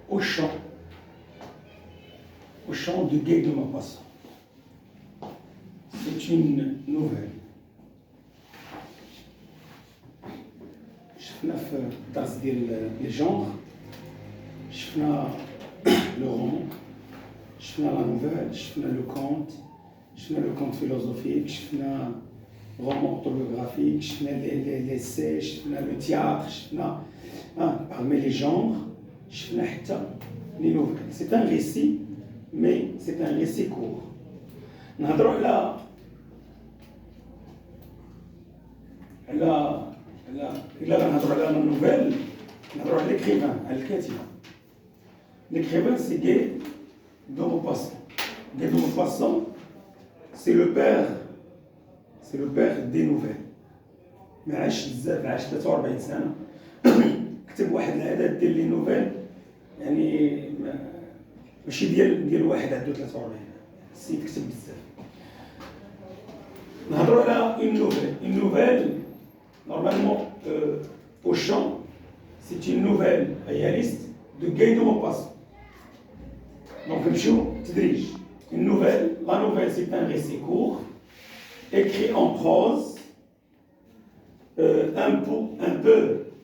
au chant de Guy de Maupassant. C'est une nouvelle. شفنا في الدرس ديال لي جونغ، شفنا لو رومان، شفنا لا نوفيل، شفنا لو كونت فيلوزوفيك، شفنا رومان اوتوبيوغرافيك، شفنا لي سي، شفنا لو تياتر، شفنا parmi les genres، شفنا حتى لي نوفيل. C'est un récit، mais c'est un récit court. نهضروا على إلا غنهضروا على لا نوفيل نهضروا على l'écrivain، على الكاتب. L'écrivain c'est Guy de Maupassant. Guy de Maupassant c'est le père des nouvelles. ما عاش بزاف، عاش 43 سنة. كتب واحد العدد ديال لي نوفيل، يعني ماشي ديال واحد عنده 43. السيد كتب بزاف. نهضروا على une nouvelle normalement au chant. C'est une nouvelle réaliste de Guy de Maupassant. Donc نمشيو تدريج. La nouvelle c'est un récit court écrit en prose, un peu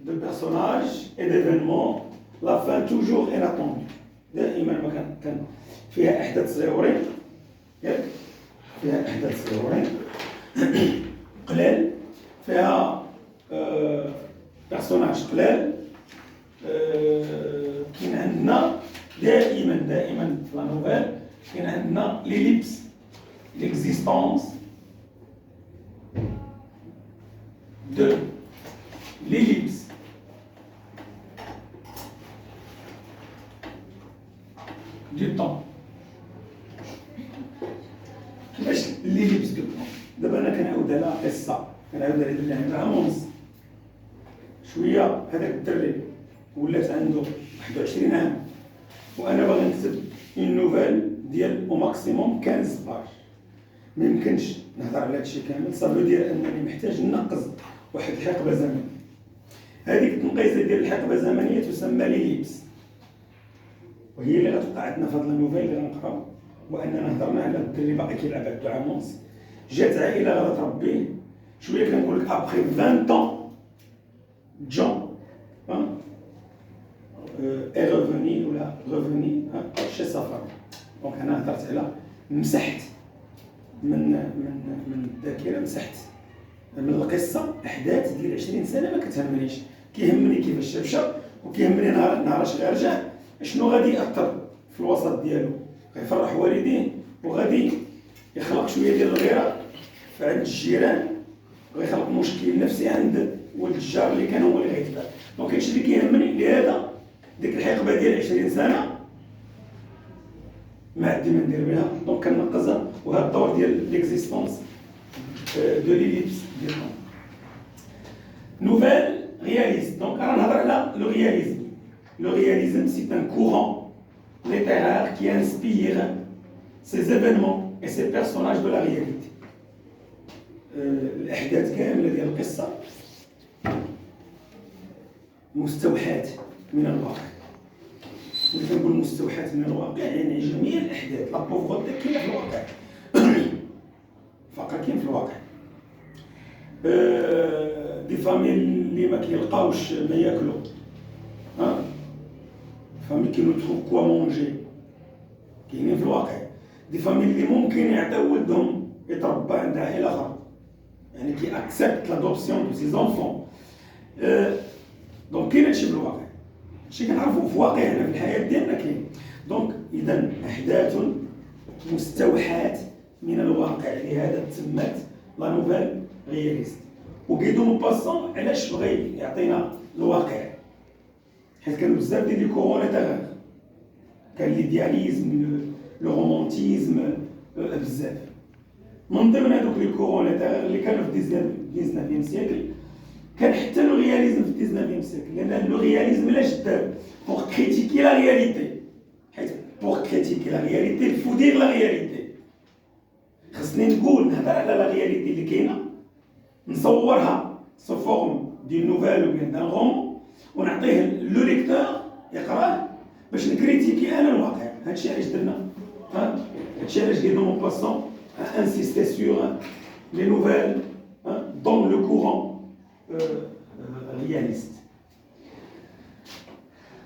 de personnages et d'événements, la fin toujours inattendue. دائما ما كان فيها احداث صغيورين، ياك فيها احداث صغيورين قلال، فيها بيرسوناج قلال. كاين عندنا دائما في لا نوفيل كاين عندنا ليليبس، ليكزيستونس de l'ellipse du temps. كيفاش l'ellipse du temps؟ دابا انا كنعاود على قصه، كنعاود على رامونس. شويه هذاك الدري ولات عنده 21 عام وانا باغي نكتب اون نوفيل ديال او ماكسيموم 15 باج. ما يمكنش نهضر على هادشي كامل، صافي دير انني محتاج ننقز واحد الحقبه زمنيه. هذيك التنقيصه ديال الحقبه الزمنيه تسمى ليليبس، وهي اللي غتوقع عندنا في هاد النوفيل اللي غنقراو. واننا هضرنا على الدري باقي كيلعب عبد عامونس، جات عائله غادا تربيه. شويه كنقول لك ابخي 20 طون جون est revenu ولا revenu chez sa femme. دونك انا هضرت على مسحت من الذاكره، مسحت من القصه احداث ديال 20 سنه ما كتهمنيش. كيهمني كيفاش مشى، وكيهمني نهار اش غيرجع شنو غادي ياثر في الوسط ديالو. غيفرح والديه وغادي يخلق شويه ديال الغيره عند الجيران، وغيخلق مشكل نفسي عند ولد الجار اللي كان هو اللي غيتبع. دونك هادشي اللي كيهمني. لهذا ديك الحقبه ديال 20 سنه ما عندي ما ندير بها، دونك كنقزها. وهذا الدور ديال ليكزيستونس دو ليليبس ديال نوفيل réaliste. Donc on va là le réalisme. Le réalisme c'est un courant littéraire qui inspire ces événements et ces personnages de la réalité. الأحداث كاملة ديال القصة مستوحاة من الواقع. ملي كنقول مستوحاة من الواقع يعني جميع الأحداث، لا بوفغوتي كاينة في الواقع، الفقر كاين في الواقع. دي فامي اللي ما كيلقاوش ما ياكلوا، فامي كي نو تروف كوا مونجي كاينين في الواقع. دي فامي اللي ممكن يعطيو ولدهم يتربى عند عائله اخرى، يعني كي اكسبت لادوبسيون دو سي زونفون. دونك كاين هادشي في الواقع، هادشي كنعرفو في واقعنا في الحياه ديالنا كاين. دونك اذا احداث مستوحاة من الواقع، لهذا تسمات لا نوفيل رياليست. وغي دو موباسون علاش بغى يعطينا الواقع؟ حيت كانوا بزاف ديال لي كورون ليتيرير، كان ليدياليزم، لو رومانتيزم، بزاف. من ضمن هذوك لي كورون ليتيرير اللي كانوا في 19 سيكل كان حتى لو رياليزم في 19 سيكل، لان لو رياليزم علاش دار؟ بور كريتيكي لا رياليتي. حيت بور كريتيكي لا رياليتي الفو دير لا رياليتي. خصني نقول نهضر على لا رياليتي اللي كاينه، نصورها سو فورم دي نوفيل ou bien d'un roman ونعطيه لو ليكتور يقراه باش نكريتيكي انا الواقع. هادشي علاش درنا هادشي علاش Guy de Maupassant a insisté sur les nouvelles dans le courant réaliste.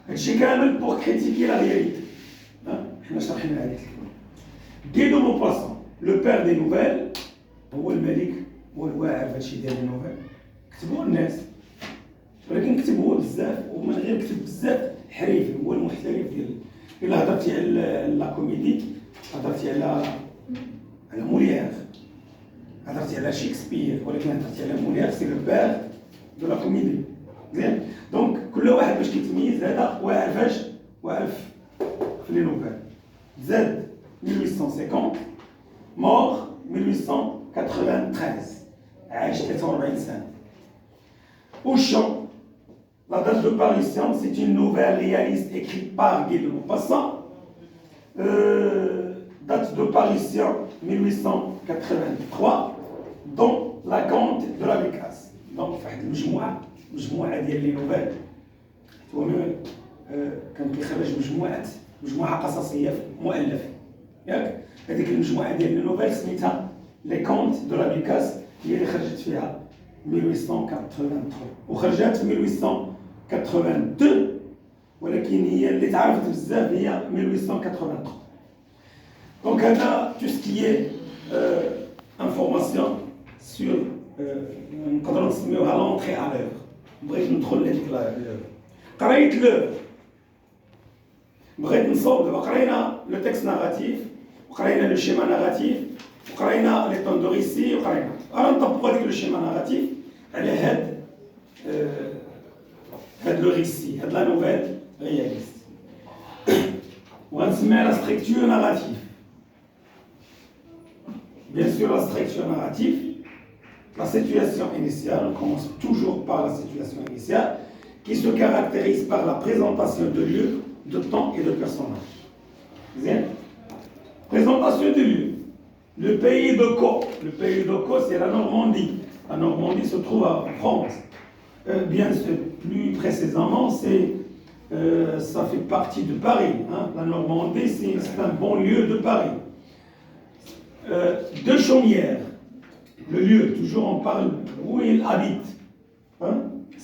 هادشي كامل pour critiquer la réalité. حنا شرحنا هذيك الكلمة. Guy de Maupassant, le père des nouvelles, هو الملك، هو الواعر فهادشي ديال لي نوفيل. كتبوه الناس، ولكن كتبوه بزاف ومن غير كتب بزاف حريفي، هو المحترف ديال. إلا هضرتي على لا كوميدي، هضرتي على موليير، هضرتي على شكسبير، ولكن هضرتي على موليير سي لو بير دو لا كوميدي. مزيان، دونك كل واحد باش كيتميز هذا واعر فاش واعر في لي نوفيل. زاد 1850 مور 1893 عاش 43 سنة. Auchan, la date de parution, c'est une nouvelle réaliste écrite par Guy de Maupassant. Date de parution 1883 dans la conte de la Bécasse. Donc, فواحد مجموعة ديال لي نوفيل. هو كان كيخرج مجموعة قصصية مؤلفة. ياك هذيك المجموعة ديال لي نوفيل سميتها لي كونت دو لا بيكاس، هي اللي خرجت فيها 1883 وخرجت في 1882، ولكن هي اللي تعرفت بزاف هي 1883. دونك هذا تو سكي انفورماسيون سور نقدروا نسميوها لونطري على لوفر. بغيت ندخل لهذيك لوفر، قريت لوفر، بغيت نصوب. دابا قرينا لو تكست ناراتيف وقرينا لو شيما ناراتيف وقرينا لي طون دو ريسي وقرينا. انا نطبقوا هذيك لو شيما ناراتيف على هاد لو ريسي، هاد لا نوفيل رياليست، وغنسميها لا ستركتور ناراتيف. Bien sûr, la structure narrative, la situation initiale, on commence toujours par la situation initiale, qui se caractérise par la présentation de lieux, de temps et de personnages. Bien. Présentation de lieux. Le pays de Caux. Le pays de Caux, c'est la Normandie. La Normandie se trouve en France. Bien sûr, plus précisément, ça fait partie de Paris. La Normandie, c'est un bon lieu de Paris. Deux chaumières. Le lieu, toujours on parle où il habite.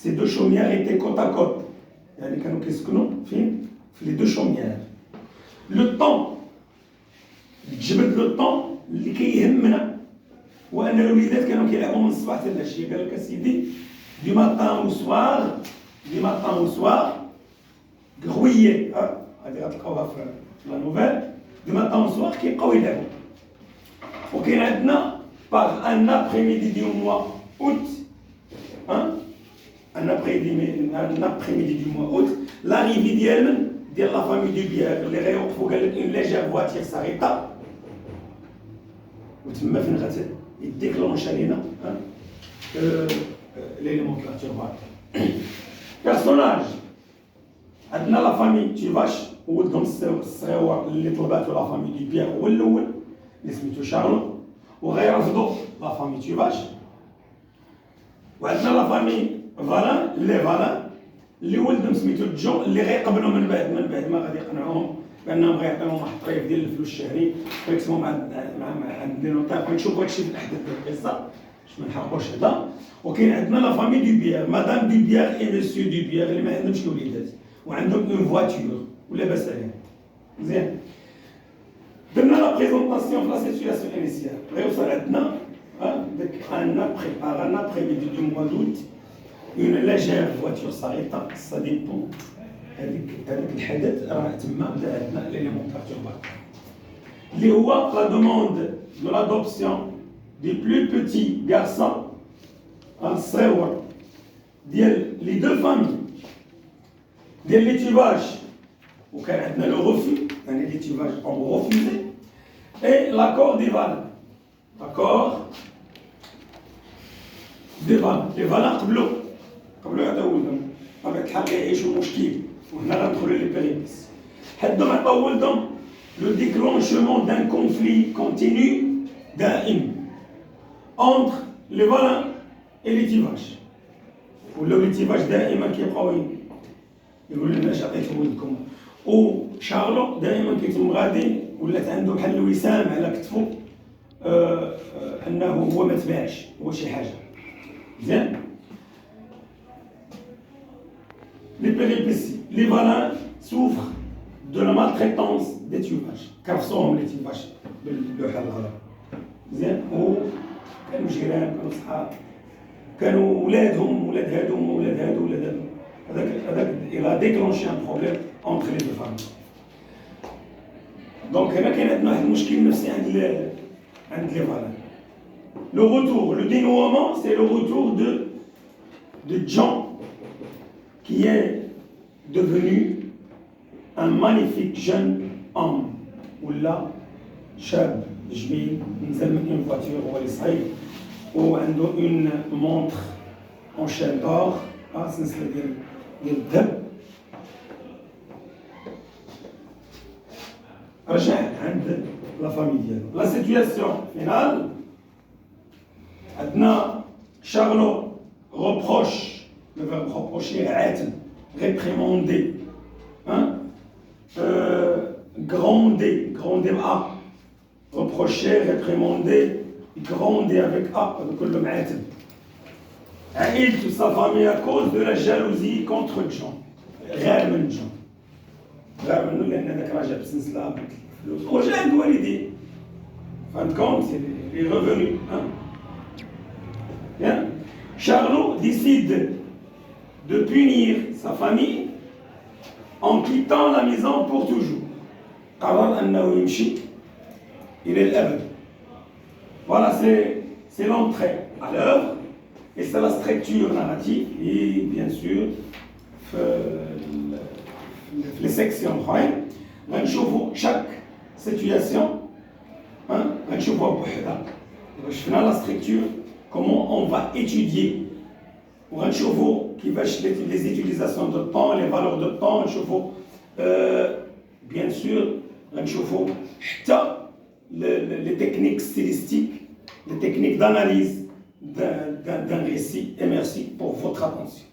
Ces deux chaumières étaient côte à côte. Les deux chaumières. Le temps. جبد لو طون اللي كيهمنا هو ان الوليدات كانوا كيلعبوا من الصباح حتى العشيه. قال لك اسيدي دي ماتان او سوار غويي، هذه غتلقاوها في لا نوفيل. دي ماتان او سوار كيبقاو يلعبوا. وكاين عندنا باغ ان ابريميدي دي موا اوت، ان ابريميدي دي موا اوت لاريفي ديال لا فامي دو بيير اللي غيوقفوا. قال لك اون ليجير فواتير ساريتا، وتما فين غتديكلونشا لينا ليليمون بيرتورباتور. بيرسوناج عندنا لا فامي تيفاش، ولدهم الصغيور اللي طلباتو لا فامي دو بيير هو الاول اللي سميتو شارلون، وغيرفضوا لا فامي تيفاش. وعندنا لا فامي فالان، لي فالان اللي ولدهم سميتو جون، اللي غيقبلوا من بعد ما غادي يقنعوهم بانهم غيعطيوهم واحد الطريف ديال الفلوس الشهري ويقسموهم عند لي نوتار. كنشوفوا هادشي في الاحداث ديال القصه باش ما نحرقوش هذا. وكاين عندنا لا فامي دو بيير، مدام دو بيير اي مسيو دو بيير اللي ما عندهمش الوليدات وعندهم اون فواتور ولا باس عليها. مزيان، درنا لا بريزونطاسيون في لا سيتوياسيون انيسيال. غيوصل عندنا داك ان ابري ميدي دو موا دوت une légère voiture s'arrêta, ça dépend. هذيك الحدث راه تما بدا عندنا ليليمون بيرتورباتور اللي هو لا دوموند دو لادوبسيون دي بلو بوتي غارسون الصغيور ديال لي دو فامي ديال ليتيفاج. وكان عندنا لو ريفي، يعني ليتيفاج اون ريفيزي، اي لاكور دي فالان. لاكور دي فالان، لي فالان قبلوا يعطيو ولدهم، بطبيعة الحال يعيشوا مشكل، وهنا غندخلوا لي بيريبيس. حدهم عطاو ولدهم لو ديكلونشمون دان كونفلي كونتينيو دائم اونتر لي فالان اي ليتيفاج. ولاو ليتيفاج دائما كيبقاو يقولوا لنا اش عطيتو ولدكم، وشارلو دائما كيتم غادي ولات عنده بحال الوسام على كتفو انه هو ما تباعش هو شي حاجه مزيان. Les péripéties. Les Valins souffrent de la maltraitance des tuvages. كرفصوهم لي تيفاج باللوحه الهضره مزيان. وكانوا جيران كانوا صحاب كانوا ولادهم ولاد هادو ولاد هادو ولاد هادو. هذاك il a déclenché un problème entre les deux familles. دونك هنا كاين عندنا واحد المشكل نفسي عند لي فالان. Le retour, le dénouement, c'est le retour de Jean qui est devenu un magnifique jeune homme ولا شاب جميل نزل من اون فواتور هو اللي صغير وعنده اون مونتر اون شين دور سلسله ديال الذهب. رجع عند لا فامي ديالو. لا سيتوياسيون فينال عندنا شارلو reproche le verbe reprocher عاتم réprimander gronder A reprocher réprimander gronder avec A كله معاتم. عائل toute sa famille à cause de la jalousie contre Jean. غير من جون غير منه لان هذاك راجع بسلسله بالفلوس وجا عند والديه فهمت كونت il est revenu. Bien. Charlot décide de punir sa famille en quittant la maison pour toujours. قرر أنه يمشي إلى الأبد. Voilà, c'est l'entrée à l'œuvre et c'est la structure narrative et bien sûr les sections اخرين غنشوفوا chaque situation غنشوفوها بوحدها. شفنا la structure comment on va étudier وغنشوفوا كيفاش les utilisations de temps les valeurs de temps نشوفوا bien sûr غنشوفوا حتى les techniques stylistiques les techniques d'analyse d'un récit. Et merci pour votre attention.